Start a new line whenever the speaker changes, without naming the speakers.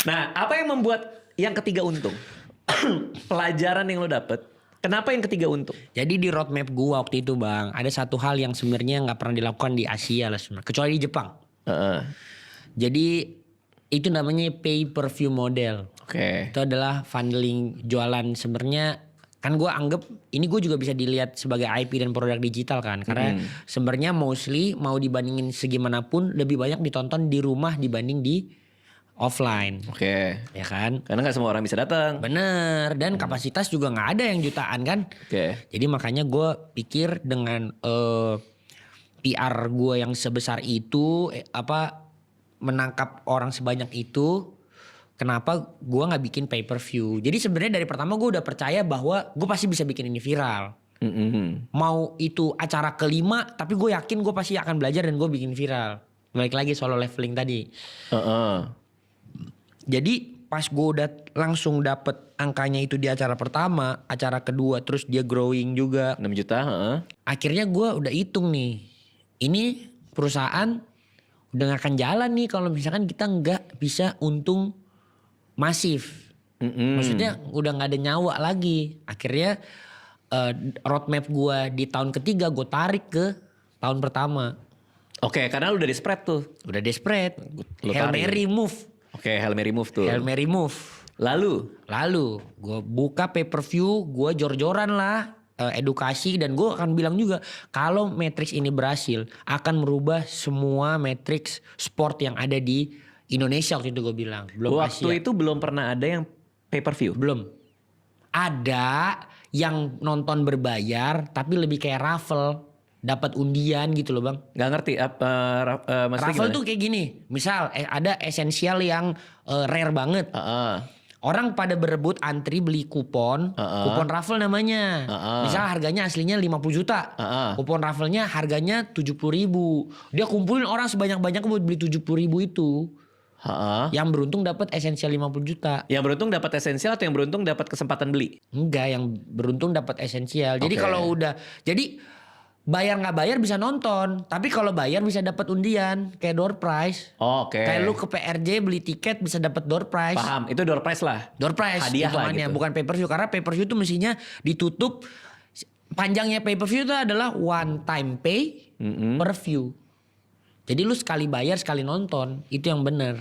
Nah, apa yang membuat yang ketiga untung? Pelajaran yang lo dapet. Kenapa yang ketiga untung?
Jadi di roadmap gua waktu itu bang, ada satu hal yang sebenarnya nggak pernah dilakukan di Asia lah sebenarnya, kecuali di Jepang. Jadi itu namanya pay per view model.
Oke.
Itu adalah funneling jualan sebenarnya. Kan gue anggap ini gue juga bisa dilihat sebagai IP dan produk digital kan. Karena sebenarnya mostly mau dibandingin segimanapun lebih banyak ditonton di rumah dibanding di offline.
Oke.
Ya kan?
Karena nggak semua orang bisa datang.
Bener. Dan kapasitas juga nggak ada yang jutaan kan.
Oke.
Jadi makanya gue pikir dengan PR gue yang sebesar itu menangkap orang sebanyak itu, kenapa gue nggak bikin pay per view? Jadi sebenarnya dari pertama gue udah percaya bahwa gue pasti bisa bikin ini viral. Mau itu acara kelima, tapi gue yakin gue pasti akan belajar dan gue bikin viral. Balik lagi soal leveling tadi. Jadi pas gue udah langsung dapet angkanya itu di acara pertama, acara kedua, terus dia growing juga
6 juta.
Akhirnya gue udah hitung nih, ini perusahaan udah gak akan jalan nih kalau misalkan kita nggak bisa untung masif. Maksudnya udah nggak ada nyawa lagi. Akhirnya roadmap gue di tahun ketiga gue tarik ke tahun pertama.
Oke, karena lu udah desperate tuh.
Udah desperate.
Lu
Hail
tarik.
Mary move.
Oke, Hail Mary move tuh.
Hail Mary move.
Lalu
Gue buka pay per view, gue jor-joran lah edukasi, dan gue akan bilang juga kalau Matrix ini berhasil akan merubah semua Matrix sport yang ada di Indonesia waktu itu gue bilang. Belum
waktu
Asia.
itu belum pernah ada yang pay per view.
Belum. Ada yang nonton berbayar tapi lebih kayak raffle, dapat undian gitu loh bang.
Gak ngerti maksudnya
Raffle
gimana?
tuh kayak gini, misal ada esensial yang rare banget. Orang pada berebut antri beli kupon, kupon raffle namanya. Misal harganya aslinya 50 juta. Kupon rafflenya harganya 70 ribu. Dia kumpulin orang sebanyak-banyaknya buat beli 70 ribu itu. Yang beruntung dapat esensial 50 juta.
Yang beruntung dapat esensial atau yang beruntung dapat kesempatan beli?
Enggak, yang beruntung dapat esensial. Jadi
Oke.
kalau udah, jadi bayar nggak bayar bisa nonton, tapi kalau bayar bisa dapat undian kayak door prize.
Oke.
Kayak lu ke PRJ beli tiket bisa dapat door prize.
Paham, itu door prize lah.
Door prize
Hadiah lah
hitungannya,
gitu.
bukan pay per view, karena pay per view itu mestinya ditutup. Panjangnya pay per view itu adalah one time pay per view. Jadi lu sekali bayar sekali nonton, itu yang benar.